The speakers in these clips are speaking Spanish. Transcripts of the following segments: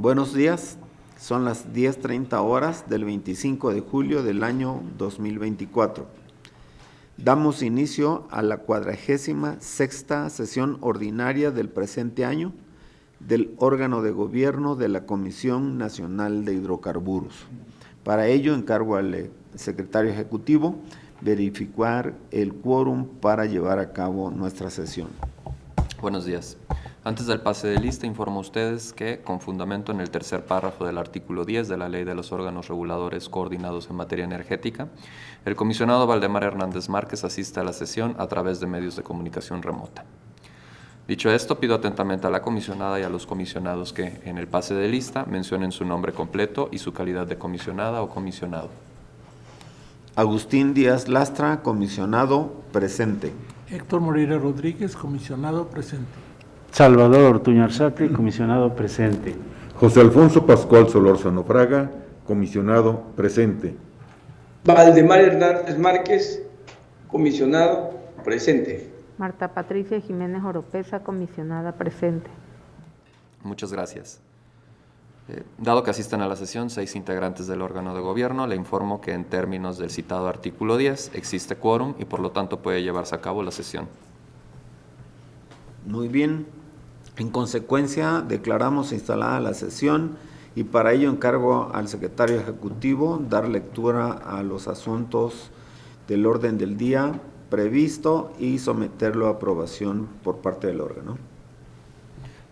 Buenos días, son las 10:30 horas del 25 de julio del año 2024. Damos inicio a la 46ª sesión ordinaria del presente año del órgano de gobierno de la Comisión Nacional de Hidrocarburos. Para ello encargo al secretario ejecutivo verificar el quórum para llevar a cabo nuestra sesión. Buenos días. Antes del pase de lista, informo a ustedes que, con fundamento en el tercer párrafo del artículo 10 de la Ley de los Órganos Reguladores Coordinados en Materia Energética, el comisionado Valdemar Hernández Márquez asiste a la sesión a través de medios de comunicación remota. Dicho esto, pido atentamente a la comisionada y a los comisionados que, en el pase de lista, mencionen su nombre completo y su calidad de comisionada o comisionado. Agustín Díaz Lastra, comisionado, presente. Héctor Moreira Rodríguez, comisionado, presente. Salvador Ortuño Arzate, comisionado, presente. José Alfonso Pascual Solórzano Fraga, comisionado, presente. Valdemar Hernández Márquez, comisionado, presente. Marta Patricia Jiménez Oropesa, comisionada, presente. Muchas gracias. Dado que asisten a la sesión 6 integrantes del órgano de gobierno, le informo que en términos del citado artículo 10 existe quórum y por lo tanto puede llevarse a cabo la sesión. Muy bien. En consecuencia, declaramos instalada la sesión y para ello encargo al secretario ejecutivo dar lectura a los asuntos del orden del día previsto y someterlo a aprobación por parte del órgano.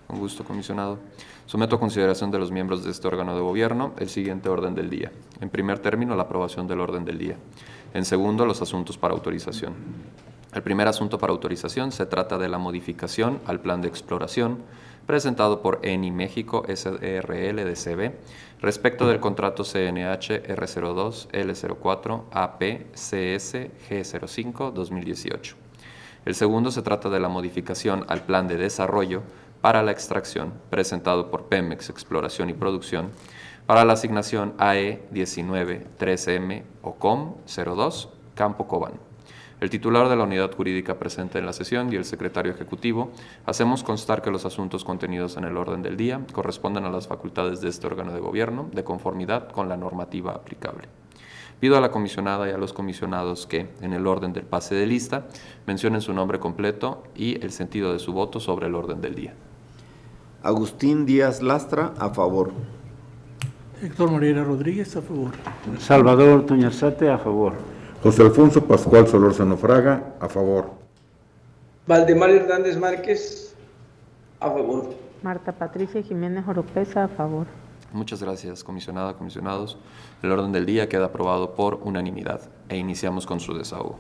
Con gusto, comisionado. Someto a consideración de los miembros de este órgano de gobierno el siguiente orden del día. En primer término, la aprobación del orden del día. En segundo, los asuntos para autorización. El primer asunto para autorización se trata de la modificación al plan de exploración presentado por Eni México SRL de CB respecto del contrato CNH R02 L04 AP CS G05 2018. El segundo se trata de la modificación al plan de desarrollo para la extracción presentado por Pemex Exploración y Producción para la asignación AE 19 3M OCOM 02 Campo Cobán. El titular de la unidad jurídica presente en la sesión y el secretario ejecutivo hacemos constar que los asuntos contenidos en el orden del día corresponden a las facultades de este órgano de gobierno de conformidad con la normativa aplicable. Pido a la comisionada y a los comisionados que, en el orden del pase de lista, mencionen su nombre completo y el sentido de su voto sobre el orden del día. Agustín Díaz Lastra, a favor. Héctor Moreira Rodríguez, a favor. Salvador Ortuño Arzate, a favor. José Alfonso Pascual Solórzano Fraga, a favor. Valdemar Hernández Márquez, a favor. Marta Patricia Jiménez Oropesa, a favor. Muchas gracias, comisionada, comisionados. El orden del día queda aprobado por unanimidad e iniciamos con su desahogo.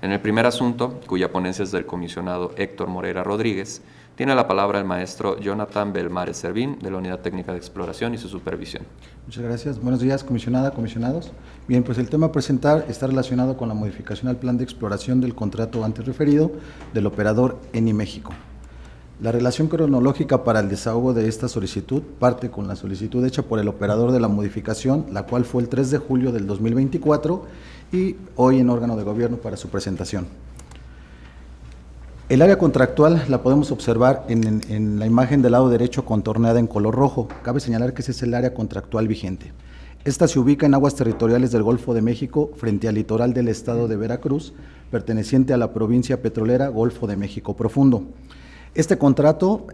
En el primer asunto, cuya ponencia es del comisionado Héctor Moreira Rodríguez, tiene la palabra el maestro Jonathan Belmares Servín, de la Unidad Técnica de Exploración y su supervisión. Muchas gracias. Buenos días, comisionada, comisionados. Bien, pues el tema a presentar está relacionado con la modificación al plan de exploración del contrato antes referido del operador Eni México. La relación cronológica para el desahogo de esta solicitud parte con la solicitud hecha por el operador de la modificación, la cual fue el 3 de julio del 2024 y hoy en órgano de gobierno para su presentación. El área contractual la podemos observar en la imagen del lado derecho contorneada en color rojo. Cabe señalar que ese es el área contractual vigente. Esta se ubica en aguas territoriales del Golfo de México, frente al litoral del estado de Veracruz, perteneciente a la provincia petrolera Golfo de México Profundo. Este contrato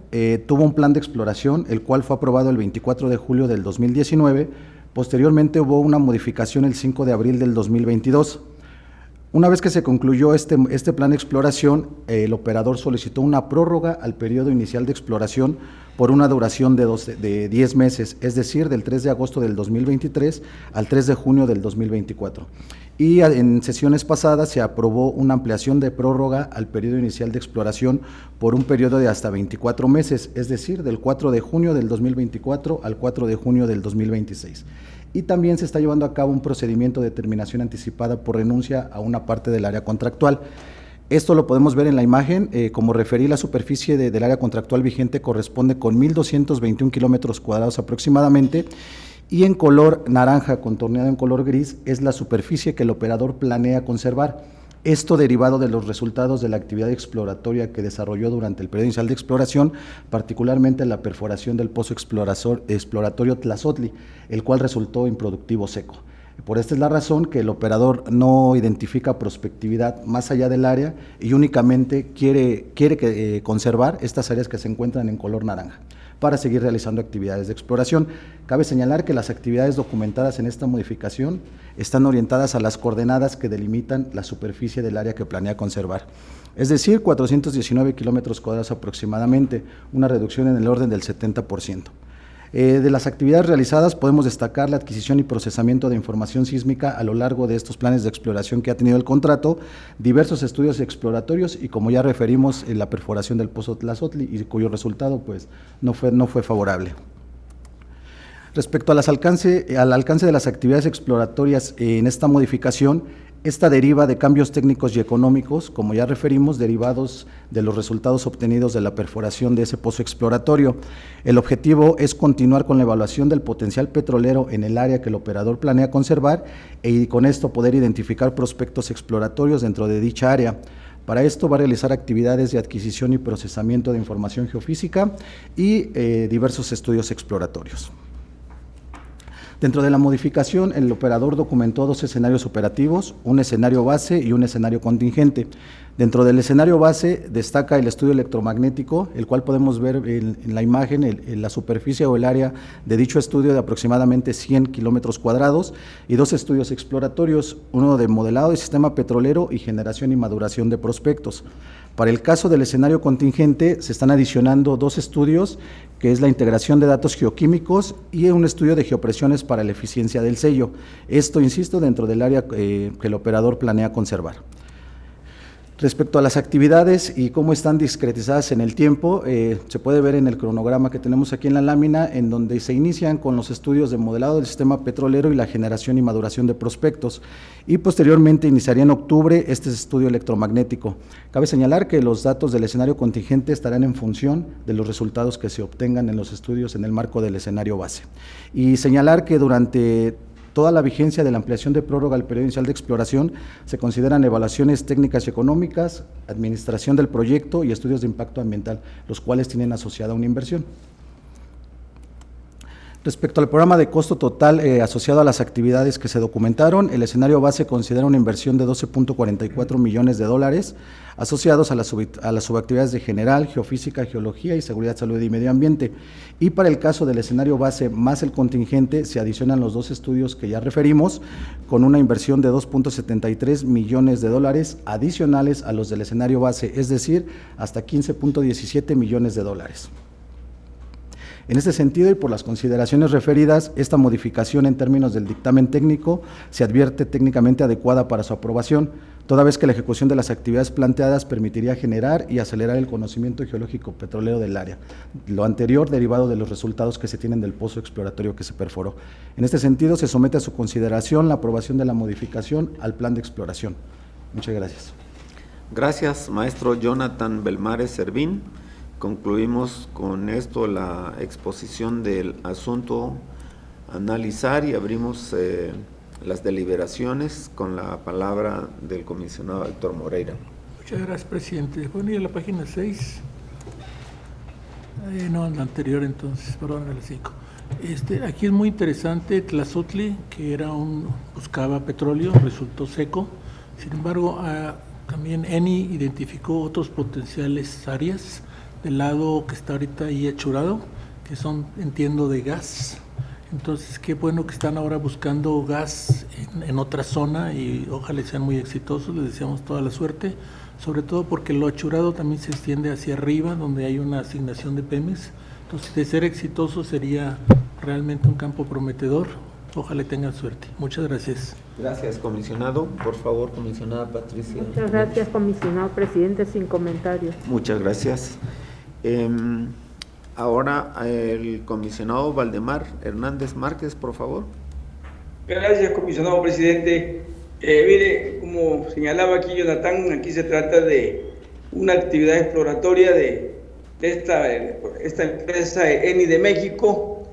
tuvo un plan de exploración, el cual fue aprobado el 24 de julio del 2019. Posteriormente hubo una modificación el 5 de abril del 2022. Una vez que se concluyó este plan de exploración, el operador solicitó una prórroga al periodo inicial de exploración por una duración de 10 meses, es decir, del 3 de agosto del 2023 al 3 de junio del 2024. Y en sesiones pasadas se aprobó una ampliación de prórroga al periodo inicial de exploración por un periodo de hasta 24 meses, es decir, del 4 de junio del 2024 al 4 de junio del 2026. Y también se está llevando a cabo un procedimiento de terminación anticipada por renuncia a una parte del área contractual. Esto lo podemos ver en la imagen. Como referí, la superficie del área contractual vigente corresponde con 1,221 kilómetros cuadrados aproximadamente, y en color naranja contorneado en color gris es la superficie que el operador planea conservar. Esto derivado de los resultados de la actividad exploratoria que desarrolló durante el periodo inicial de exploración, particularmente la perforación del pozo exploratorio Tlazotli, el cual resultó improductivo seco. Por esta es la razón que el operador no identifica prospectividad más allá del área y únicamente quiere conservar estas áreas que se encuentran en color naranja para seguir realizando actividades de exploración. Cabe señalar que las actividades documentadas en esta modificación están orientadas a las coordenadas que delimitan la superficie del área que planea conservar, es decir, 419 kilómetros cuadrados aproximadamente, una reducción en el orden del 70%. De las actividades realizadas podemos destacar la adquisición y procesamiento de información sísmica a lo largo de estos planes de exploración que ha tenido el contrato, diversos estudios exploratorios y, como ya referimos, la perforación del pozo Tlazotli, y cuyo resultado pues no fue favorable. Respecto al alcance de las actividades exploratorias en esta modificación, esta deriva de cambios técnicos y económicos, como ya referimos, derivados de los resultados obtenidos de la perforación de ese pozo exploratorio. El objetivo es continuar con la evaluación del potencial petrolero en el área que el operador planea conservar y con esto poder identificar prospectos exploratorios dentro de dicha área. Para esto va a realizar actividades de adquisición y procesamiento de información geofísica y diversos estudios exploratorios. Dentro de la modificación, el operador documentó 2 escenarios operativos, un escenario base y un escenario contingente. Dentro del escenario base destaca el estudio electromagnético, el cual podemos ver en la imagen en la superficie o el área de dicho estudio de aproximadamente 100 kilómetros cuadrados, y 2 estudios exploratorios, uno de modelado de sistema petrolero y generación y maduración de prospectos. Para el caso del escenario contingente se están adicionando 2 estudios, que es la integración de datos geoquímicos y un estudio de geopresiones para la eficiencia del sello. Esto, insisto, dentro del área que el operador planea conservar. Respecto a las actividades y cómo están discretizadas en el tiempo, se puede ver en el cronograma que tenemos aquí en la lámina, en donde se inician con los estudios de modelado del sistema petrolero y la generación y maduración de prospectos, y posteriormente iniciaría en octubre este estudio electromagnético. Cabe señalar que los datos del escenario contingente estarán en función de los resultados que se obtengan en los estudios en el marco del escenario base. Y señalar que durante toda la vigencia de la ampliación de prórroga al periodo inicial de exploración se consideran evaluaciones técnicas y económicas, administración del proyecto y estudios de impacto ambiental, los cuales tienen asociada una inversión. Respecto al programa de costo total asociado a las actividades que se documentaron, el escenario base considera una inversión de $12.44 millones asociados a las subactividades de general, geofísica, geología y seguridad, salud y medio ambiente. Y para el caso del escenario base más el contingente, se adicionan los 2 estudios que ya referimos, con una inversión de $2.73 millones adicionales a los del escenario base, es decir, hasta $15.17 millones. En este sentido, y por las consideraciones referidas, esta modificación en términos del dictamen técnico se advierte técnicamente adecuada para su aprobación, toda vez que la ejecución de las actividades planteadas permitiría generar y acelerar el conocimiento geológico petrolero del área, lo anterior derivado de los resultados que se tienen del pozo exploratorio que se perforó. En este sentido, se somete a su consideración la aprobación de la modificación al plan de exploración. Muchas gracias. Gracias, maestro Jonathan Belmares Servín. Concluimos con esto la exposición del asunto a analizar y abrimos las deliberaciones con la palabra del comisionado Héctor Moreira. Muchas gracias, presidente. ¿Pueden ir a la página 6? No, en la anterior entonces, perdón, a la 5. Aquí es muy interesante Tlazotli, que buscaba petróleo, resultó seco. Sin embargo, también ENI identificó otros potenciales áreas del lado que está ahorita ahí achurado, que son, entiendo, de gas. Entonces, qué bueno que están ahora buscando gas en otra zona y ojalá sean muy exitosos, les deseamos toda la suerte, sobre todo porque lo achurado también se extiende hacia arriba, donde hay una asignación de Pemex. Entonces, de ser exitoso sería realmente un campo prometedor. Ojalá tengan suerte. Muchas gracias. Gracias, comisionado. Por favor, comisionada Patricia. Muchas gracias, comisionado presidente, sin comentarios. Muchas gracias. Ahora el comisionado Valdemar Hernández Márquez, por favor. Gracias, comisionado presidente. Mire, como señalaba aquí Jonathan, aquí se trata de una actividad exploratoria de esta empresa ENI de México.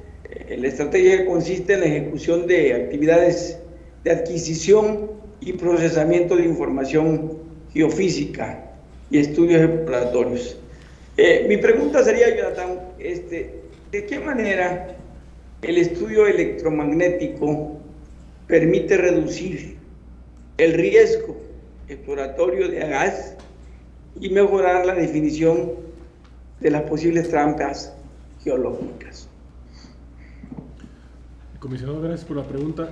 La estrategia consiste en la ejecución de actividades de adquisición, y procesamiento de información geofísica y estudios exploratorios. Mi pregunta sería, Jonathan, ¿de qué manera el estudio electromagnético permite reducir el riesgo exploratorio de gas y mejorar la definición de las posibles trampas geológicas? Comisionado, gracias por la pregunta.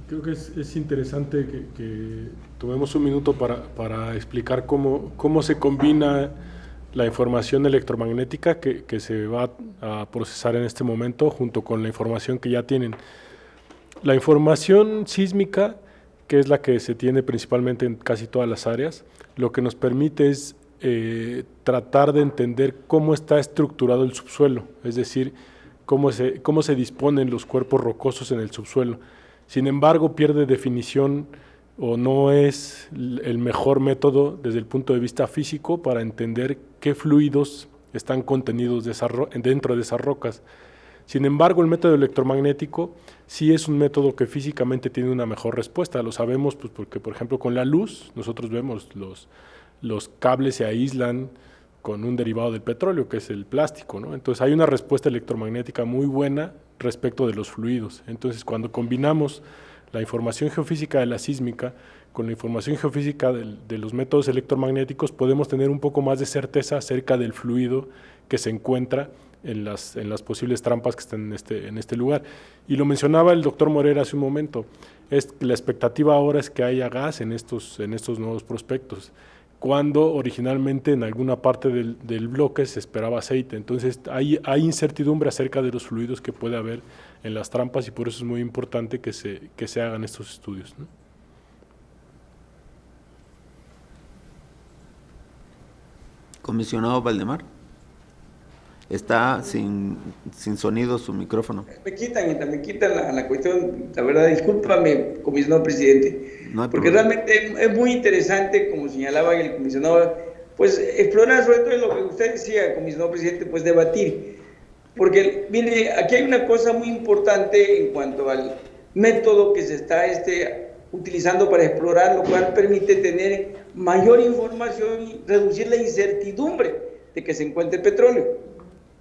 Creo que es interesante que tomemos un minuto para explicar cómo se combina la información electromagnética que se va a procesar en este momento junto con la información que ya tienen. La información sísmica, que es la que se tiene principalmente en casi todas las áreas, lo que nos permite es tratar de entender cómo está estructurado el subsuelo, es decir, cómo se disponen los cuerpos rocosos en el subsuelo. Sin embargo, pierde definición o no es el mejor método desde el punto de vista físico para entender qué fluidos están contenidos dentro de esas rocas. Sin embargo, el método electromagnético sí es un método que físicamente tiene una mejor respuesta. Lo sabemos pues, porque, por ejemplo, con la luz nosotros vemos los cables se aíslan con un derivado del petróleo, que es el plástico, ¿no? Entonces hay una respuesta electromagnética muy buena respecto de los fluidos. Entonces, cuando combinamos la información geofísica de la sísmica con la información geofísica de los métodos electromagnéticos, podemos tener un poco más de certeza acerca del fluido que se encuentra en las posibles trampas que están en este lugar. Y lo mencionaba el doctor Morera hace un momento, la expectativa ahora es que haya gas en estos nuevos prospectos, cuando originalmente en alguna parte del bloque se esperaba aceite. Entonces hay incertidumbre acerca de los fluidos que puede haber en las trampas y por eso es muy importante que se hagan estos estudios, ¿no? Comisionado Valdemar. Está sin sonido su micrófono. Me quitan la cuestión, la verdad, discúlpame, comisionado presidente, no porque problema. Realmente es muy interesante, como señalaba el comisionado, pues explorar sobre todo lo que usted decía, comisionado presidente, pues debatir, porque mire, aquí hay una cosa muy importante en cuanto al método que se está utilizando para explorar, lo cual permite tener mayor información y reducir la incertidumbre de que se encuentre petróleo.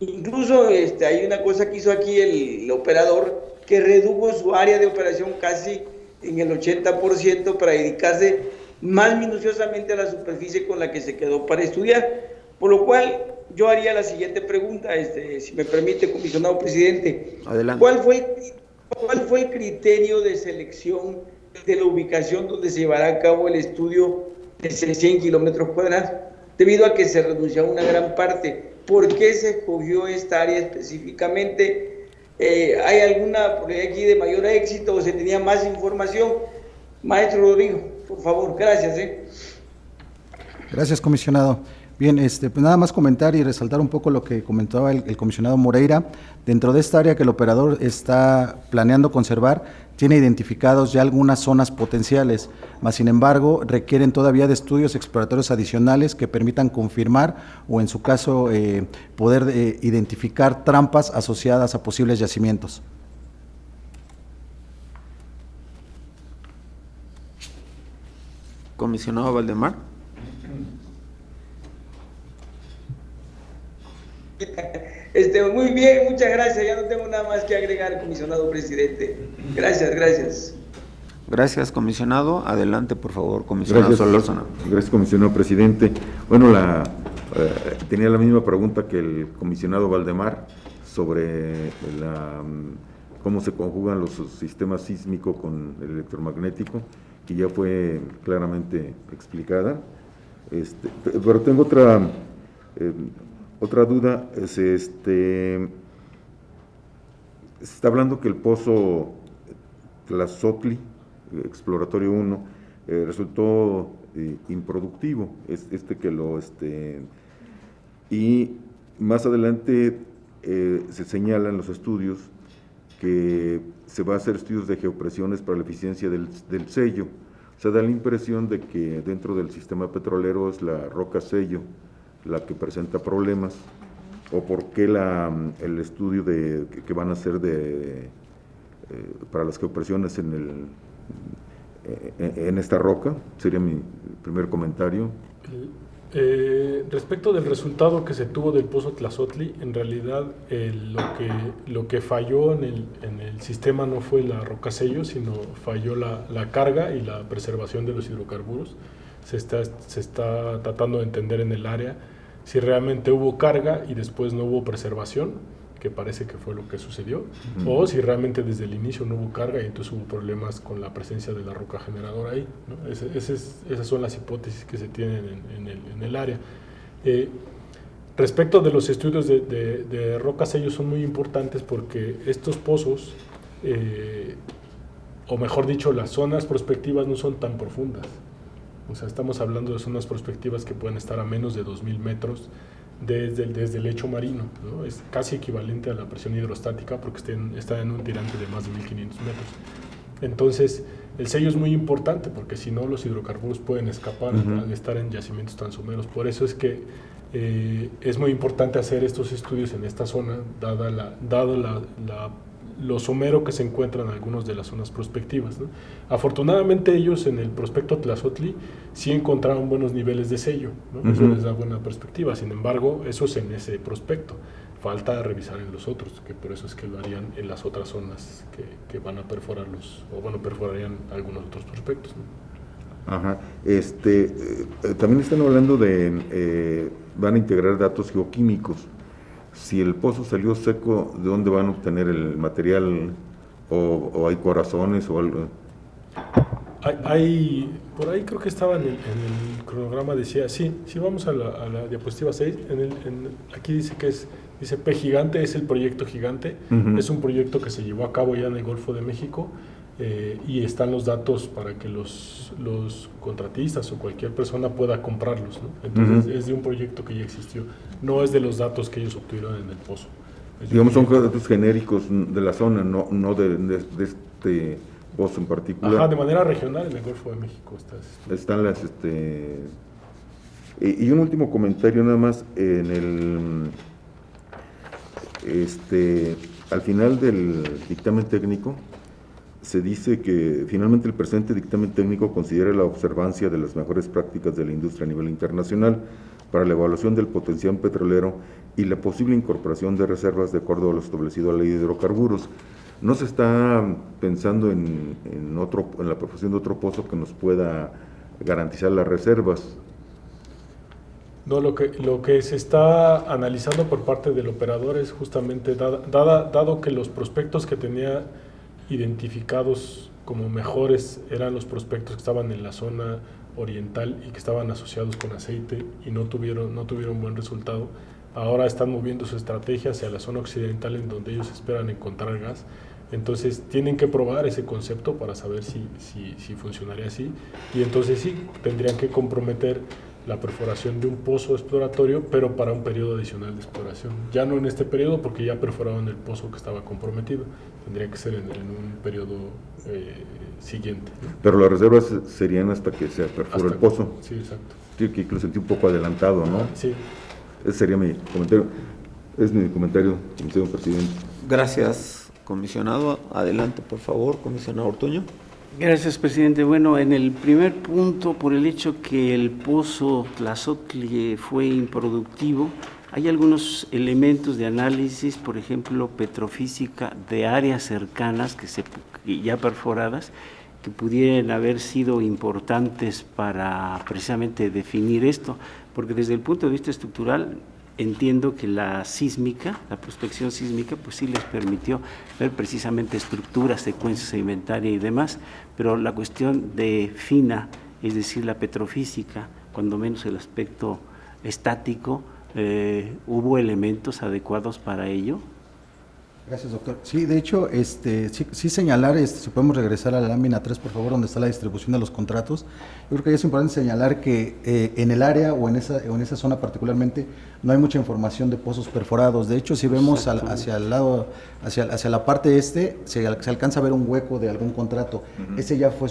Incluso hay una cosa que hizo aquí el operador, que redujo su área de operación casi en el 80% para dedicarse más minuciosamente a la superficie con la que se quedó para estudiar. Por lo cual, yo haría la siguiente pregunta, si me permite, comisionado presidente. Adelante. ¿Cuál fue el criterio de selección de la ubicación donde se llevará a cabo el estudio de 100 kilómetros cuadrados? Debido a que se renunció a una gran parte. ¿Por qué se escogió esta área específicamente? ¿Hay alguna por aquí de mayor éxito o se tenía más información? Maestro Rodrigo, por favor, gracias. Gracias, comisionado. Bien, pues nada más comentar y resaltar un poco lo que comentaba el comisionado Moreira. Dentro de esta área que el operador está planeando conservar, tiene identificados ya algunas zonas potenciales, mas sin embargo requieren todavía de estudios exploratorios adicionales que permitan confirmar o en su caso poder identificar trampas asociadas a posibles yacimientos. Comisionado Valdemar. Muy bien, muchas gracias. Ya no tengo nada más que agregar, comisionado presidente. Gracias. Gracias, comisionado. Adelante, por favor, comisionado Solórzano. Gracias, comisionado presidente. Bueno, tenía la misma pregunta que el comisionado Valdemar sobre cómo se conjugan los sistemas sísmico con el electromagnético, que ya fue claramente explicada. Pero tengo otra duda. Se está hablando que el pozo Tlazotli, exploratorio 1, resultó improductivo, y más adelante se señalan los estudios que se va a hacer estudios de geopresiones para la eficiencia del sello. O sea, da la impresión de que dentro del sistema petrolero es la roca sello la que presenta problemas, o por qué el estudio que van a hacer para las geopresiones en en esta roca? Sería mi primer comentario. Respecto del resultado que se tuvo del pozo Tlazotli, en realidad lo que falló en el sistema no fue la roca sello, sino falló la carga y la preservación de los hidrocarburos. Se está tratando de entender en el área si realmente hubo carga y después no hubo preservación, que parece que fue lo que sucedió, o si realmente desde el inicio no hubo carga y entonces hubo problemas con la presencia de la roca generadora ahí, ¿no? Esas son las hipótesis que se tienen en el área. Respecto de los estudios de roca sello, son muy importantes porque estos pozos, o mejor dicho, las zonas prospectivas no son tan profundas. O sea, estamos hablando de zonas prospectivas que pueden estar a menos de 2.000 metros desde el lecho marino, ¿no? Es casi equivalente a la presión hidrostática porque está en un tirante de más de 1.500 metros. Entonces, el sello es muy importante porque si no, los hidrocarburos pueden escapar al estar en yacimientos tan someros. Por eso es que es muy importante hacer estos estudios en esta zona, dado lo somero que se encuentran en algunas de las zonas prospectivas, ¿no? Afortunadamente ellos en el prospecto Tlazotli sí encontraron buenos niveles de sello, ¿no? Eso les da buena perspectiva. Sin embargo, eso es en ese prospecto. Falta revisar en los otros, que por eso es que lo harían en las otras zonas que van a perforarlos, o bueno, perforarían algunos otros prospectos, ¿no? Ajá. También están hablando de van a integrar datos geoquímicos. Si el pozo salió seco, ¿de dónde van a obtener el material? ¿O hay corazones o algo? Por ahí creo que estaba en el cronograma, decía, sí, vamos a la diapositiva 6, aquí dice que dice P Gigante, es el proyecto Gigante, es un proyecto que se llevó a cabo ya en el Golfo de México, y están los datos para que los contratistas o cualquier persona pueda comprarlos, ¿no? Entonces es de un proyecto que ya existió, no es de los datos que ellos obtuvieron en el pozo. Digamos, son datos genéricos de la zona, no de este pozo en particular. Ajá, de manera regional en el Golfo de México están las... Y un último comentario nada más, al final del dictamen técnico, se dice que finalmente el presente dictamen técnico considera la observancia de las mejores prácticas de la industria a nivel internacional para la evaluación del potencial petrolero y la posible incorporación de reservas de acuerdo a lo establecido a la ley de hidrocarburos. ¿No se está pensando en la profesión de otro pozo que nos pueda garantizar las reservas? No, lo que se está analizando por parte del operador es justamente, dado que los prospectos que tenía identificados como mejores eran los prospectos que estaban en la zona oriental y que estaban asociados con aceite y no tuvieron buen resultado, ahora están moviendo su estrategia hacia la zona occidental en donde ellos esperan encontrar gas. Entonces tienen que probar ese concepto para saber si funcionaría así, y entonces sí, tendrían que comprometer la perforación de un pozo exploratorio, pero para un periodo adicional de exploración. Ya no en este periodo, porque ya perforaron el pozo que estaba comprometido. Tendría que ser en un periodo siguiente, ¿no? Pero las reservas serían hasta que se perfore el pozo. Sí, exacto. Sí, que lo sentí un poco adelantado, ¿no? Sí. Ese sería mi comentario. Es mi comentario, señor presidente. Gracias, comisionado. Adelante, por favor, comisionado Ortuño. Gracias, presidente. Bueno, en el primer punto, por el hecho que el pozo Tlazotli fue improductivo, hay algunos elementos de análisis, por ejemplo, petrofísica de áreas cercanas que ya perforadas, que pudieran haber sido importantes para precisamente definir esto, porque desde el punto de vista estructural entiendo que la prospección sísmica, pues sí les permitió ver precisamente estructuras, secuencias sedimentaria y demás, pero la cuestión de fina, es decir, la petrofísica, cuando menos el aspecto estático, ¿hubo elementos adecuados para ello? Gracias, doctor. Sí, de hecho, sí señalar, si podemos regresar a la lámina 3, por favor, donde está la distribución de los contratos. Yo creo que es importante señalar que en el área o en esa zona particularmente no hay mucha información de pozos perforados. De hecho, si vemos hacia el lado, hacia la parte se alcanza a ver un hueco de algún contrato. Ese ya fue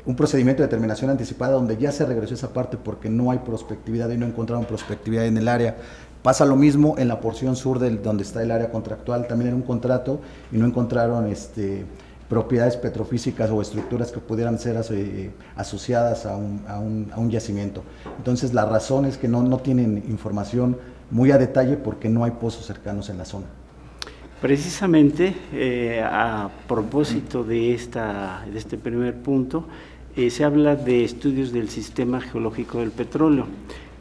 un procedimiento de determinación anticipada donde ya se regresó esa parte porque no hay prospectividad y no encontraron prospectividad en el área. Pasa lo mismo en la porción sur donde está el área contractual, también era un contrato y no encontraron propiedades petrofísicas o estructuras que pudieran ser asociadas a un yacimiento. Entonces, la razón es que no tienen información muy a detalle porque no hay pozos cercanos en la zona. Precisamente, a propósito de este primer punto, se habla de estudios del sistema geológico del petróleo.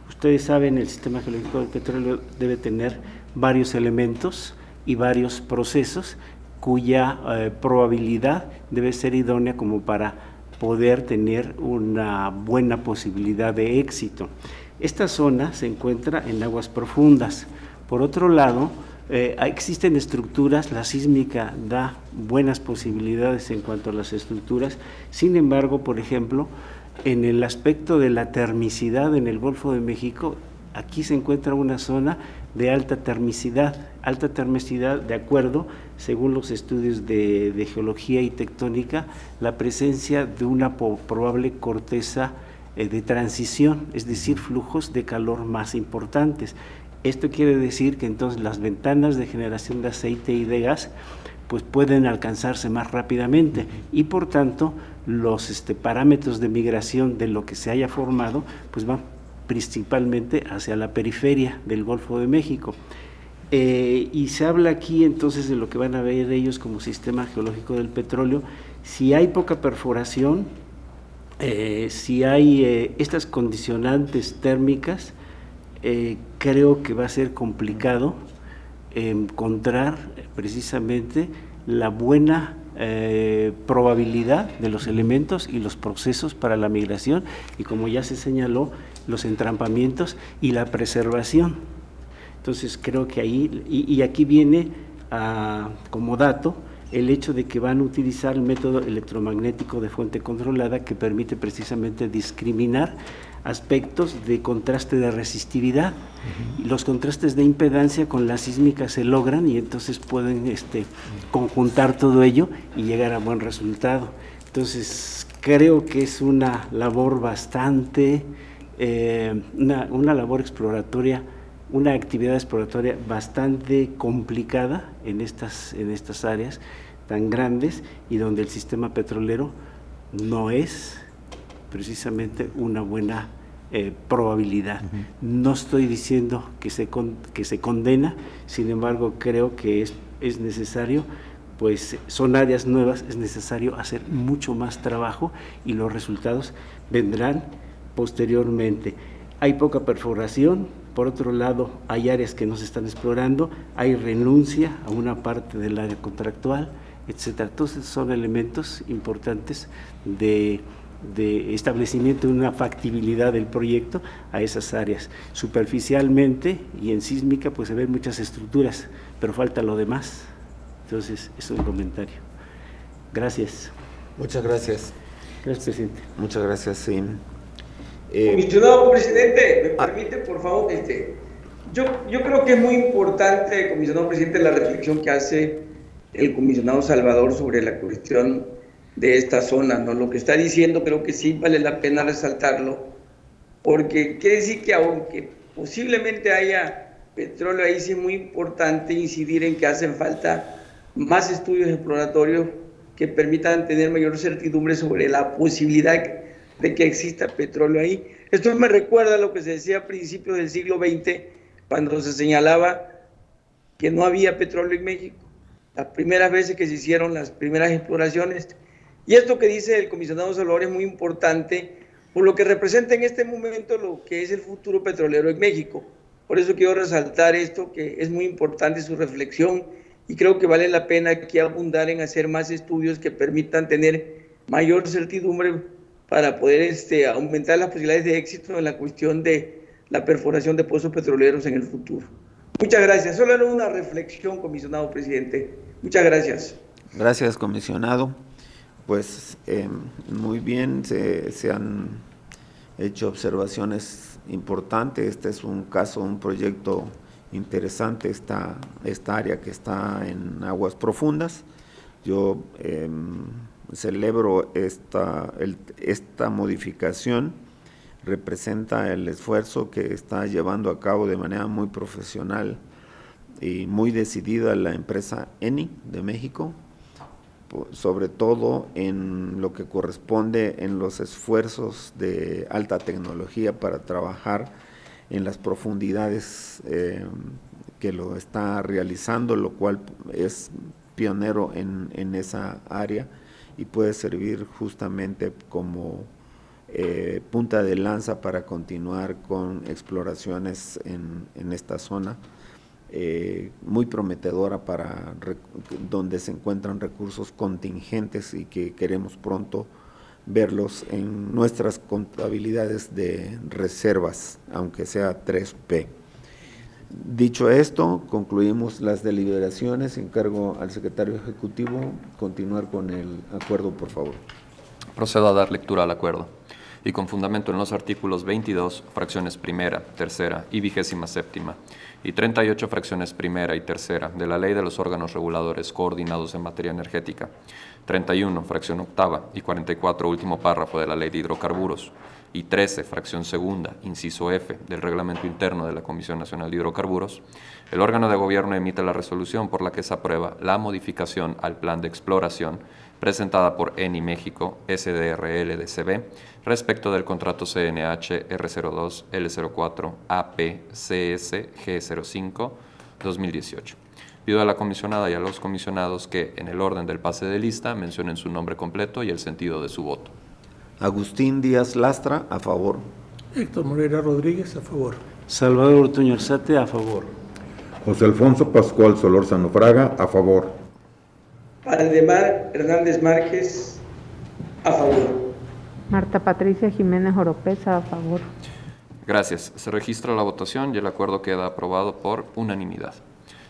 Ustedes saben, el sistema geológico del petróleo debe tener varios elementos y varios procesos cuya probabilidad debe ser idónea como para poder tener una buena posibilidad de éxito. Esta zona se encuentra en aguas profundas. Por otro lado, existen estructuras, la sísmica da buenas posibilidades en cuanto a las estructuras. Sin embargo, por ejemplo, en el aspecto de la termicidad en el Golfo de México, aquí se encuentra una zona de alta termicidad de acuerdo, según los estudios de geología y tectónica, la presencia de una probable corteza de transición, es decir, flujos de calor más importantes. Esto quiere decir que entonces las ventanas de generación de aceite y de gas pues pueden alcanzarse más rápidamente y por tanto los parámetros de migración de lo que se haya formado pues van principalmente hacia la periferia del Golfo de México. Y se habla aquí entonces de lo que van a ver ellos como sistema geológico del petróleo. Si hay poca perforación, si hay estas condicionantes térmicas, creo que va a ser complicado encontrar precisamente la buena probabilidad de los elementos y los procesos para la migración y, como ya se señaló, los entrampamientos y la preservación. Entonces creo que ahí, y aquí viene como dato el hecho de que van a utilizar el método electromagnético de fuente controlada que permite precisamente discriminar aspectos de contraste de resistividad. Los contrastes de impedancia con la sísmica se logran y entonces pueden conjuntar todo ello y llegar a buen resultado. Entonces creo que es una labor bastante, una labor exploratoria, una actividad exploratoria bastante complicada en estas áreas tan grandes y donde el sistema petrolero no es precisamente una buena probabilidad. No estoy diciendo que se condena, sin embargo creo que es necesario, pues son áreas nuevas, es necesario hacer mucho más trabajo y los resultados vendrán posteriormente. Hay poca perforación, por otro lado hay áreas que no se están explorando, hay renuncia a una parte del área contractual, etcétera. Entonces son elementos importantes de establecimiento de una factibilidad del proyecto a esas áreas. Superficialmente y en sísmica pues se ven muchas estructuras, pero falta lo demás. Entonces es un comentario. Gracias. Muchas gracias. Gracias, presidente. Muchas gracias, sí. Comisionado presidente, ¿me permite, por favor? Yo creo que es muy importante, comisionado presidente, la reflexión que hace el comisionado Salvador sobre la cuestión de esta zona, ¿no? Lo que está diciendo creo que sí vale la pena resaltarlo, porque quiere decir que aunque posiblemente haya petróleo ahí, sí es muy importante incidir en que hacen falta más estudios exploratorios que permitan tener mayor certidumbre sobre la posibilidad de que exista petróleo ahí. Esto me recuerda a lo que se decía a principios del siglo XX, cuando se señalaba que no había petróleo en México, las primeras veces que se hicieron las primeras exploraciones. Y esto que dice el comisionado Salvador es muy importante por lo que representa en este momento lo que es el futuro petrolero en México. Por eso quiero resaltar esto, que es muy importante su reflexión y creo que vale la pena aquí abundar en hacer más estudios que permitan tener mayor certidumbre para poder aumentar las posibilidades de éxito en la cuestión de la perforación de pozos petroleros en el futuro. Muchas gracias. Solo era una reflexión, comisionado presidente. Muchas gracias. Gracias, comisionado. Pues muy bien, se han hecho observaciones importantes. Este es un caso, un proyecto interesante, esta área que está en aguas profundas. Yo celebro esta modificación, representa el esfuerzo que está llevando a cabo de manera muy profesional y muy decidida la empresa Eni de México sobre todo en lo que corresponde en los esfuerzos de alta tecnología para trabajar en las profundidades que lo está realizando, lo cual es pionero en esa área y puede servir justamente como punta de lanza para continuar con exploraciones en esta zona, muy prometedora para donde se encuentran recursos contingentes y que queremos pronto verlos en nuestras contabilidades de reservas, aunque sea 3P. Dicho esto, concluimos las deliberaciones. Encargo al secretario ejecutivo continuar con el acuerdo, por favor. Procedo a dar lectura al acuerdo. Y con fundamento en los artículos 22, fracciones primera, tercera y 27ª, y 38 fracciones primera y tercera de la Ley de los órganos reguladores coordinados en materia energética, 31 fracción octava y 44 último párrafo de la Ley de Hidrocarburos, y 13 fracción segunda, inciso F, del Reglamento Interno de la Comisión Nacional de Hidrocarburos, el órgano de gobierno emite la resolución por la que se aprueba la modificación al plan de exploración presentada por ENI México SDRL DCB respecto del contrato CNH R02 L04 APCS G05 2018. Pido a la comisionada y a los comisionados que, en el orden del pase de lista, mencionen su nombre completo y el sentido de su voto. Agustín Díaz Lastra, a favor. Héctor Moreira Rodríguez, a favor. Salvador Ortuño Arzate, a favor. José Alfonso Pascual Solórzano Fraga, a favor. Aldemar Hernández Márquez, a favor. Marta Patricia Jiménez Oropesa, a favor. Gracias. Se registra la votación y el acuerdo queda aprobado por unanimidad.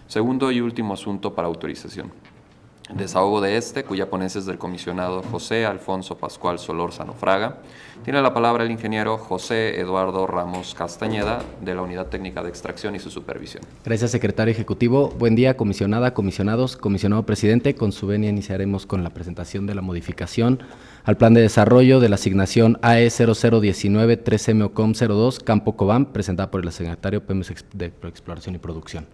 Segundo y último asunto para autorización. Desahogo de cuya ponencia es del comisionado José Alfonso Pascual Solórzano Fraga. Tiene la palabra el ingeniero José Eduardo Ramos Castañeda, de la Unidad Técnica de Extracción y su supervisión. Gracias, secretario ejecutivo. Buen día, comisionada, comisionados, comisionado presidente. Con su venia iniciaremos con la presentación de la modificación al plan de desarrollo de la asignación AE 0019 3MOCOM 02 Campo Cobán, presentada por el secretario Pemex de Exploración y Producción.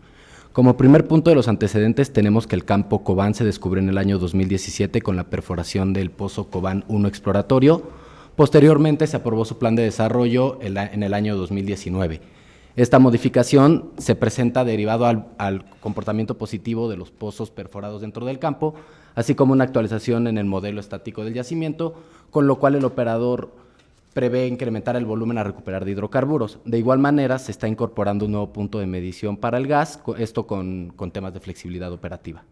Como primer punto de los antecedentes, tenemos que el campo Cobán se descubrió en el año 2017 con la perforación del pozo Cobán 1 exploratorio. Posteriormente se aprobó su plan de desarrollo en el año 2019. Esta modificación se presenta derivado al comportamiento positivo de los pozos perforados dentro del campo, así como una actualización en el modelo estático del yacimiento, con lo cual el operador prevé incrementar el volumen a recuperar de hidrocarburos. De igual manera, se está incorporando un nuevo punto de medición para el gas, esto con temas de flexibilidad operativa.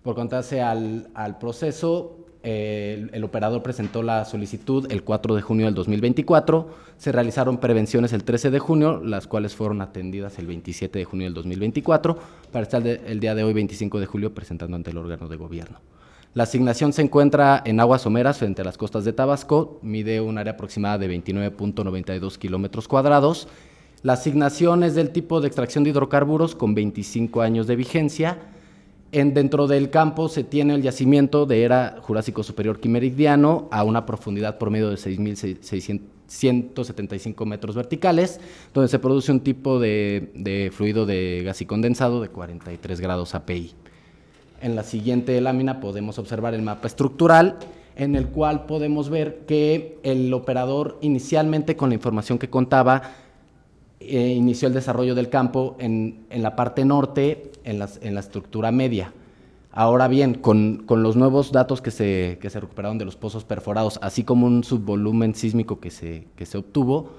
Por contarse al proceso, el operador presentó la solicitud el 4 de junio del 2024, se realizaron prevenciones el 13 de junio, las cuales fueron atendidas el 27 de junio del 2024, para estar el día de hoy, 25 de julio, presentando ante el órgano de gobierno. La asignación se encuentra en aguas someras frente a las costas de Tabasco, mide un área aproximada de 29.92 kilómetros cuadrados. La asignación es del tipo de extracción de hidrocarburos con 25 años de vigencia. Dentro del campo se tiene el yacimiento de era Jurásico Superior Quimeridiano a una profundidad promedio de 6.175 metros verticales, donde se produce un tipo de fluido de gas y condensado de 43 grados API. En la siguiente lámina podemos observar el mapa estructural, en el cual podemos ver que el operador inicialmente, con la información que contaba, inició el desarrollo del campo en la parte norte, en la estructura media. Ahora bien, con los nuevos datos que se recuperaron de los pozos perforados, así como un subvolumen sísmico que se obtuvo,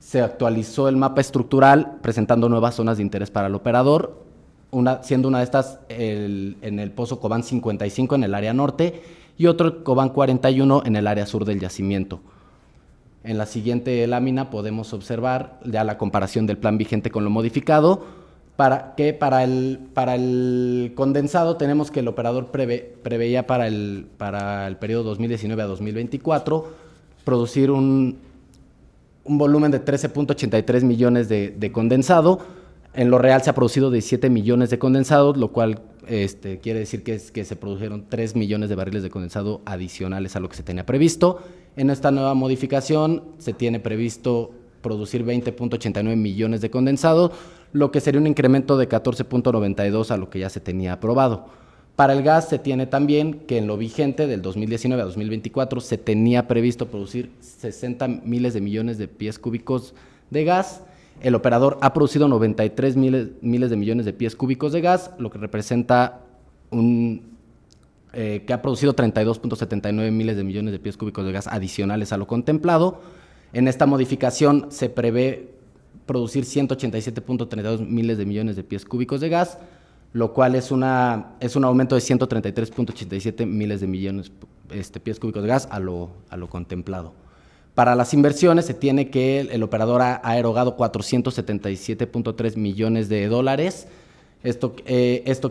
se actualizó el mapa estructural presentando nuevas zonas de interés para el operador, siendo una de estas en el pozo Cobán 55 en el área norte y otro Cobán 41 en el área sur del yacimiento. En la siguiente lámina podemos observar ya la comparación del plan vigente con lo modificado, para el condensado tenemos que el operador preveía para el periodo 2019 a 2024 producir un volumen de 13.83 millones de condensado. En lo real se ha producido 17 millones de condensados, lo cual quiere decir que se produjeron 3 millones de barriles de condensado adicionales a lo que se tenía previsto. En esta nueva modificación se tiene previsto producir 20.89 millones de condensado, lo que sería un incremento de 14.92 a lo que ya se tenía aprobado. Para el gas se tiene también que en lo vigente del 2019 a 2024 se tenía previsto producir 60 miles de millones de pies cúbicos de gas. El operador ha producido 93 miles de millones de pies cúbicos de gas, lo que representa que ha producido 32.79 miles de millones de pies cúbicos de gas adicionales a lo contemplado. En esta modificación se prevé producir 187.32 miles de millones de pies cúbicos de gas, lo cual es un aumento de 133.87 miles de millones de pies cúbicos de gas a lo contemplado. Para las inversiones se tiene que el operador ha erogado 477.3 millones de dólares. Esto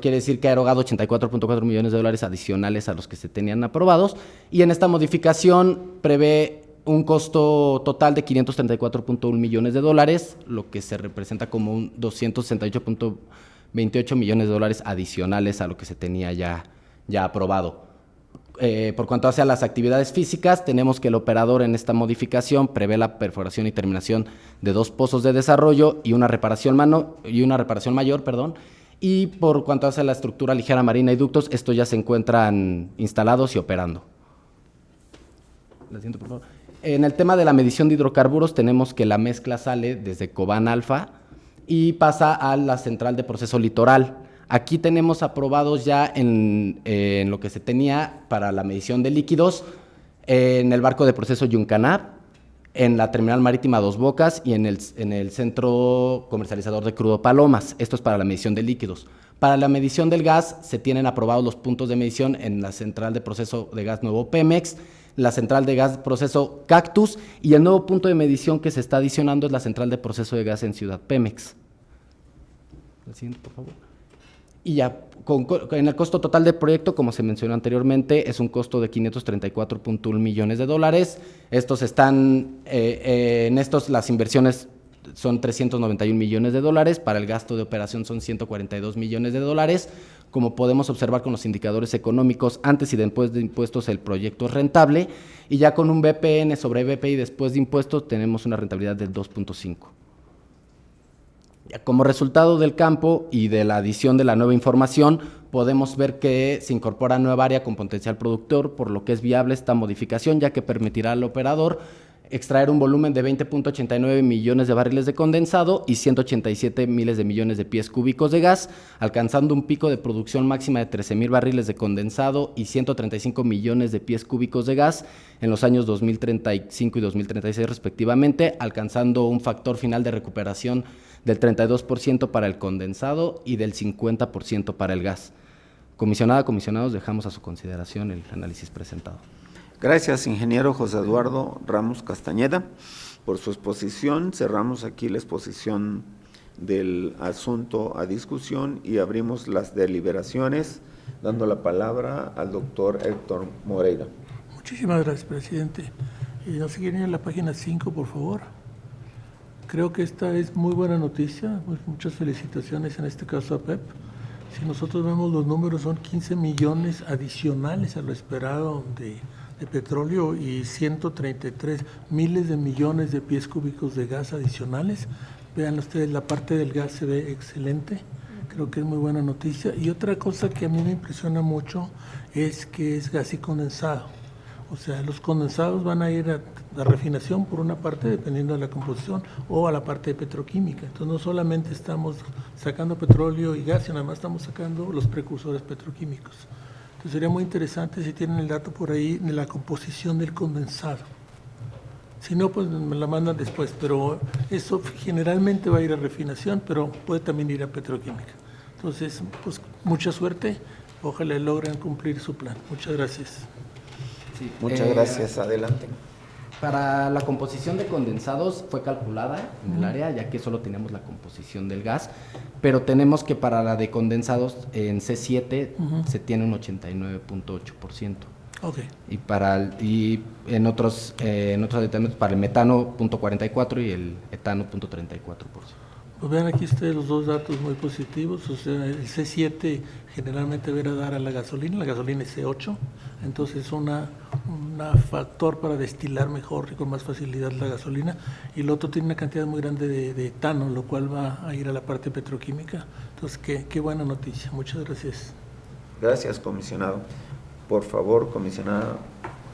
quiere decir que ha erogado 84.4 millones de dólares adicionales a los que se tenían aprobados, y en esta modificación prevé un costo total de 534.1 millones de dólares, lo que se representa como un 268.28 millones de dólares adicionales a lo que se tenía ya aprobado. Por cuanto hace a las actividades físicas, tenemos que el operador en esta modificación prevé la perforación y terminación de 2 pozos de desarrollo y una reparación mayor, y por cuanto hace a la estructura ligera marina y ductos, estos ya se encuentran instalados y operando. La siguiente, por favor. En el tema de la medición de hidrocarburos, tenemos que la mezcla sale desde Cobán Alfa y pasa a la central de proceso litoral. Aquí tenemos aprobados ya en lo que se tenía para la medición de líquidos en el barco de proceso Yuncanab, en la terminal marítima Dos Bocas y en el centro comercializador de crudo Palomas. Esto es para la medición de líquidos. Para la medición del gas se tienen aprobados los puntos de medición en la central de proceso de gas Nuevo Pemex, la central de gas proceso Cactus, y el nuevo punto de medición que se está adicionando es la central de proceso de gas en Ciudad Pemex. El siguiente, por favor. Y ya, en el costo total del proyecto, como se mencionó anteriormente, es un costo de 534.1 millones de dólares. Las inversiones son 391 millones de dólares, para el gasto de operación son 142 millones de dólares. Como podemos observar con los indicadores económicos, antes y después de impuestos el proyecto es rentable, y ya con un BPN sobre BPI después de impuestos tenemos una rentabilidad del 2.5. Como resultado del campo y de la adición de la nueva información, podemos ver que se incorpora nueva área con potencial productor, por lo que es viable esta modificación, ya que permitirá al operador extraer un volumen de 20.89 millones de barriles de condensado y 187 miles de millones de pies cúbicos de gas, alcanzando un pico de producción máxima de 13,000 barriles de condensado y 135 millones de pies cúbicos de gas en los años 2035 y 2036 respectivamente, alcanzando un factor final de recuperación del 32% para el condensado y del 50% para el gas. Comisionada, comisionados, dejamos a su consideración el análisis presentado. Gracias, ingeniero José Eduardo Ramos Castañeda, por su exposición. Cerramos aquí la exposición del asunto a discusión y abrimos las deliberaciones, dando la palabra al doctor Héctor Moreira. Muchísimas gracias, presidente. ¿Nos siguen en la página 5, por favor? Creo que esta es muy buena noticia. Muchas felicitaciones en este caso a PEP. Si nosotros vemos los números, son 15 millones adicionales a lo esperado de petróleo y 133 miles de millones de pies cúbicos de gas adicionales. Vean ustedes, la parte del gas se ve excelente. Creo que es muy buena noticia. Y otra cosa que a mí me impresiona mucho es que es gas y condensado. O sea, los condensados van a ir a la refinación por una parte, dependiendo de la composición, o a la parte de petroquímica. Entonces, no solamente estamos sacando petróleo y gas, sino además estamos sacando los precursores petroquímicos. Entonces, sería muy interesante si tienen el dato por ahí de la composición del condensado. Si no, pues me la mandan después, pero eso generalmente va a ir a refinación, pero puede también ir a petroquímica. Entonces, pues mucha suerte, ojalá logren cumplir su plan. Muchas gracias. Sí, muchas gracias, adelante. Para la composición de condensados fue calculada en el área, ya que solo tenemos la composición del gas, pero tenemos que para la de condensados en C7 se tiene un 89.8%. Okay. Y en otros detalles para el metano 0.44 y el etano 0.34%. Pues vean aquí ustedes los dos datos muy positivos. O sea, el C7 generalmente deberá dar a la gasolina es C8, entonces es un factor para destilar mejor y con más facilidad la gasolina, y el otro tiene una cantidad muy grande de etano, lo cual va a ir a la parte petroquímica. Entonces, qué buena noticia, muchas gracias. Gracias, comisionado. Por favor, comisionada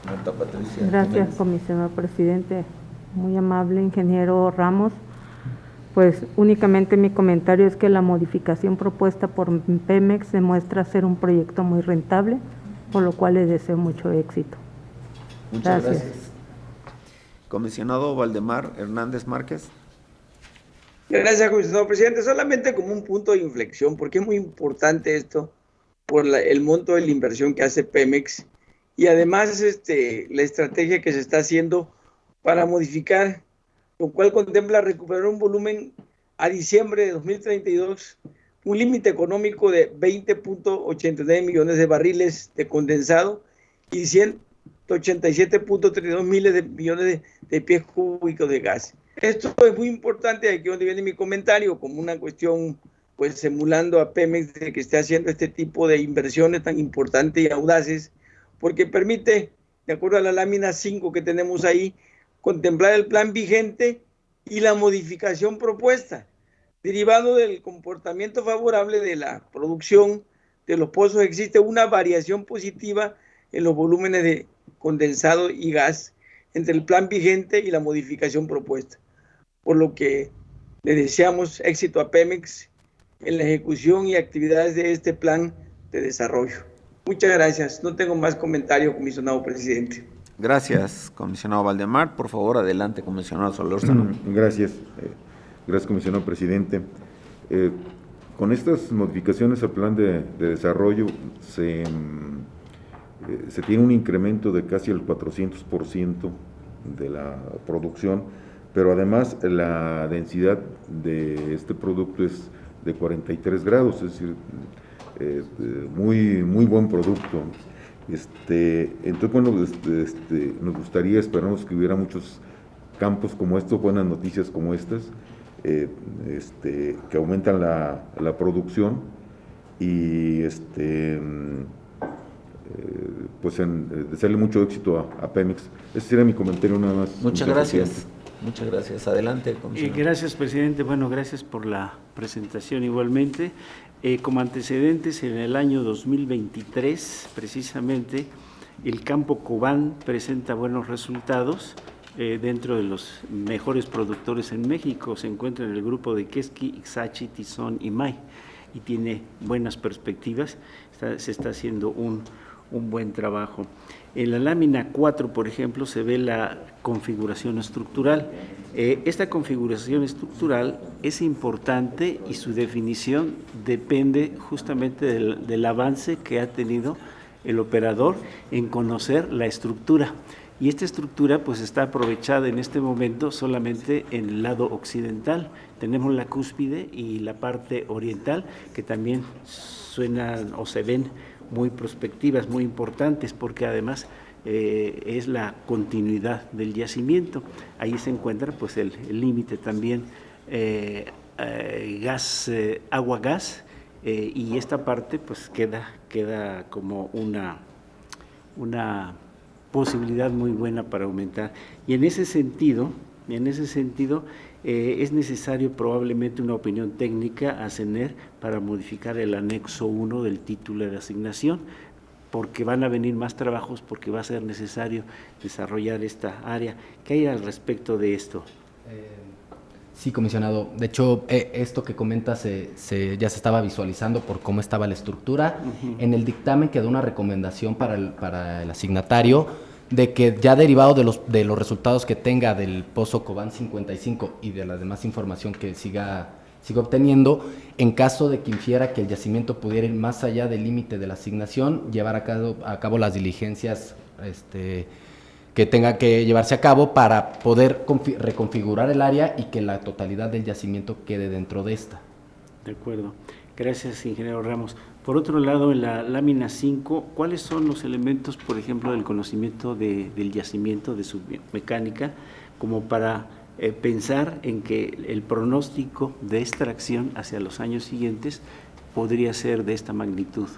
Marta Patricia. Gracias, Jiménez. comisionado presidente. Muy amable, ingeniero Ramos. Pues únicamente mi comentario es que la modificación propuesta por Pemex demuestra ser un proyecto muy rentable, por lo cual les deseo mucho éxito. Muchas gracias. Comisionado Valdemar Hernández Márquez. Gracias, comisionado presidente. Solamente como un punto de inflexión, porque es muy importante esto por el monto de la inversión que hace Pemex y además la estrategia que se está haciendo para modificar, lo cual contempla recuperar un volumen a diciembre de 2032, un límite económico de 20.89 millones de barriles de condensado y 187.32 miles de millones de pies cúbicos de gas. Esto es muy importante, aquí donde viene mi comentario, como una cuestión, pues emulando a Pemex de que esté haciendo este tipo de inversiones tan importantes y audaces, porque permite, de acuerdo a la lámina 5 que tenemos ahí, contemplar el plan vigente y la modificación propuesta, derivado del comportamiento favorable de la producción de los pozos. Existe una variación positiva en los volúmenes de condensado y gas entre el plan vigente y la modificación propuesta, por lo que le deseamos éxito a Pemex en la ejecución y actividades de este plan de desarrollo. Muchas gracias. No tengo más comentarios, comisionado presidente. Gracias, comisionado Valdemar. Por favor, adelante, comisionado Solórzano. Gracias. Gracias, comisionado presidente. Con estas modificaciones al plan de desarrollo se tiene un incremento de casi el 400% de la producción, pero además la densidad de este producto es de 43 grados, es decir, muy buen producto. Entonces, bueno, nos gustaría, esperamos que hubiera muchos campos como estos, buenas noticias como estas, que aumentan la producción y pues desearle mucho éxito a Pemex. Ese sería mi comentario nada más. Muchas gracias. Muchas gracias. Adelante, comisionado. Gracias, presidente. Bueno, gracias por la presentación igualmente. Como antecedentes, en el año 2023, precisamente, el campo Cobán presenta buenos resultados. Dentro de los mejores productores en México se encuentra en el grupo de Quesqui, Ixachi, Tizón y May, y tiene buenas perspectivas. Se está haciendo un buen trabajo. En la lámina 4, por ejemplo, se ve la configuración estructural. Esta configuración estructural es importante y su definición depende justamente del avance que ha tenido el operador en conocer la estructura. Y esta estructura pues está aprovechada en este momento solamente en el lado occidental. Tenemos la cúspide y la parte oriental que también suenan o se ven muy prospectivas, muy importantes, porque además es la continuidad del yacimiento. Ahí se encuentra pues el límite también agua-gas, y esta parte pues queda como una posibilidad muy buena para aumentar. Y en ese sentido es necesario probablemente una opinión técnica a CENER para modificar el anexo 1 del título de asignación, porque van a venir más trabajos, porque va a ser necesario desarrollar esta área. ¿Qué hay al respecto de esto? Sí, comisionado. De hecho, esto que comentas ya se estaba visualizando por cómo estaba la estructura. En el dictamen quedó una recomendación para el asignatario de que ya derivado de los resultados que tenga del pozo Cobán 55 y de la demás información que siga obteniendo, en caso de que infiera que el yacimiento pudiera ir más allá del límite de la asignación, llevar a cabo las diligencias que tenga que llevarse a cabo para poder reconfigurar el área y que la totalidad del yacimiento quede dentro de esta. De acuerdo. Gracias, ingeniero Ramos. Por otro lado, en la lámina 5, ¿cuáles son los elementos, por ejemplo, del conocimiento del yacimiento, de su mecánica, como para pensar en que el pronóstico de extracción hacia los años siguientes podría ser de esta magnitud?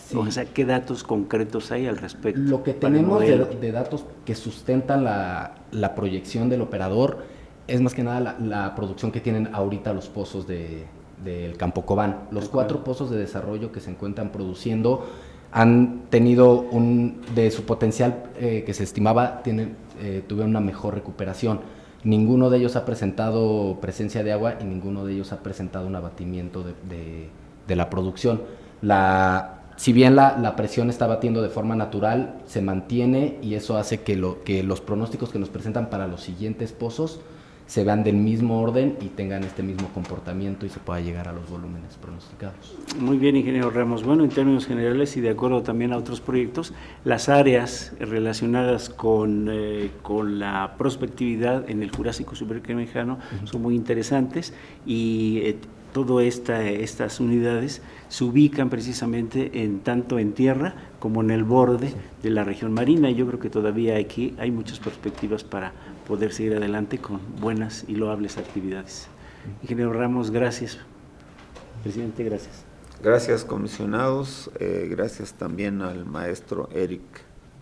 Sí. O sea, ¿qué datos concretos hay al respecto? Lo que tenemos de datos que sustentan la proyección del operador es más que nada la producción que tienen ahorita los pozos de del Campo Cobán. Los 4 pozos de desarrollo que se encuentran produciendo han tenido de su potencial que se estimaba, tuvieron una mejor recuperación. Ninguno de ellos ha presentado presencia de agua y ninguno de ellos ha presentado un abatimiento de la producción. Si bien la presión está batiendo de forma natural, se mantiene y eso hace que los pronósticos que nos presentan para los siguientes pozos se vean del mismo orden y tengan este mismo comportamiento y se pueda llegar a los volúmenes pronosticados. Muy bien, ingeniero Ramos. Bueno, en términos generales y de acuerdo también a otros proyectos, las áreas relacionadas con la prospectividad en el Jurásico Superior Mexicano son muy interesantes y todas estas unidades se ubican precisamente tanto en tierra como en el borde de la región marina, y yo creo que todavía aquí hay muchas perspectivas para poder seguir adelante con buenas y loables actividades. Ingeniero Ramos, gracias. Presidente, gracias. Gracias, comisionados. Gracias también al maestro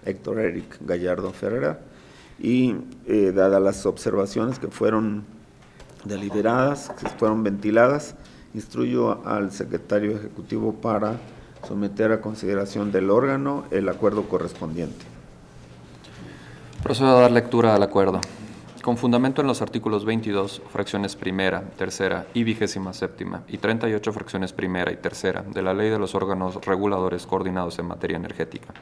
Héctor Eric Gallardo Ferrera. Y dadas las observaciones que fueron deliberadas, que fueron ventiladas, instruyo al secretario ejecutivo para someter a consideración del órgano el acuerdo correspondiente. Procedo a dar lectura al acuerdo. Con fundamento en los artículos 22, fracciones primera, tercera y 27ª y 38 fracciones primera y tercera de la Ley de los órganos reguladores coordinados en materia energética.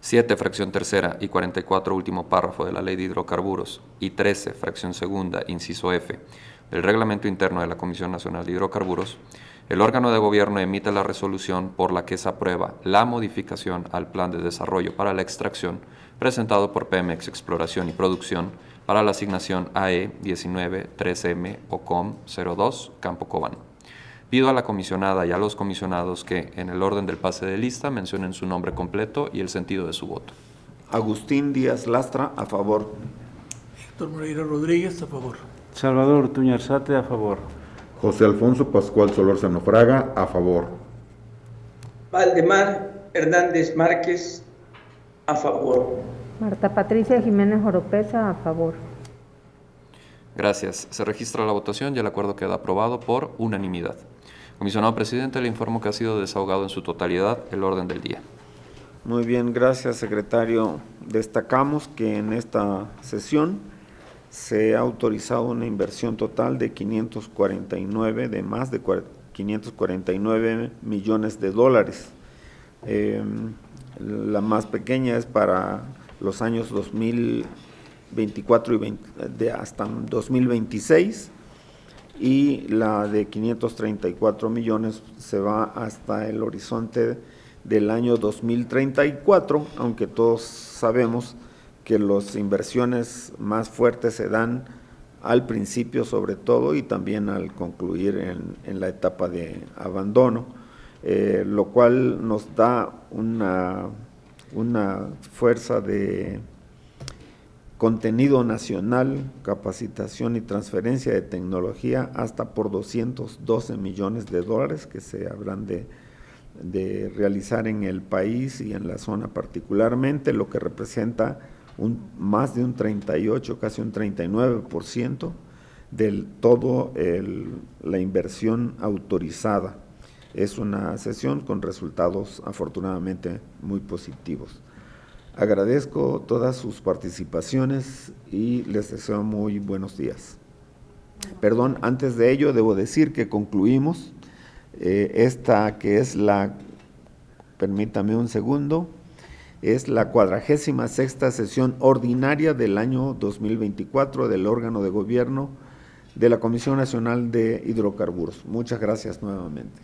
7, fracción tercera y 44, último párrafo de la Ley de Hidrocarburos y 13, fracción segunda, inciso F, del Reglamento Interno de la Comisión Nacional de Hidrocarburos, el órgano de gobierno emite la resolución por la que se aprueba la modificación al Plan de Desarrollo para la Extracción presentado por Pemex Exploración y Producción para la asignación AE 19-3M OCOM 02 Campo Cobán. Pido a la comisionada y a los comisionados que, en el orden del pase de lista, mencionen su nombre completo y el sentido de su voto. Agustín Díaz Lastra, a favor. Héctor Moreira Rodríguez, a favor. Salvador Ortuño Arzate, a favor. José Alfonso Pascual Solórzano Fraga, a favor. Valdemar Hernández Márquez, a favor. Marta Patricia Jiménez Oropesa, a favor. Gracias. Se registra la votación y el acuerdo queda aprobado por unanimidad. Comisionado presidente, le informo que ha sido desahogado en su totalidad el orden del día. Muy bien, gracias, secretario. Destacamos que en esta sesión se ha autorizado una inversión total de más de 549 millones de dólares. La más pequeña es para los años 2024 y hasta 2026, y la de 534 millones se va hasta el horizonte del año 2034, aunque todos sabemos que las inversiones más fuertes se dan al principio sobre todo y también al concluir en la etapa de abandono, lo cual nos da una fuerza de contenido nacional, capacitación y transferencia de tecnología hasta por 212 millones de dólares que se habrán de realizar en el país y en la zona particularmente, lo que representa más de un 38, casi un 39% del todo la inversión autorizada. Es una sesión con resultados afortunadamente muy positivos. Agradezco todas sus participaciones y les deseo muy buenos días. Perdón, antes de ello debo decir que concluimos esta que es permítame un segundo, es la 46ª sesión ordinaria del año 2024 del órgano de gobierno de la Comisión Nacional de Hidrocarburos. Muchas gracias nuevamente.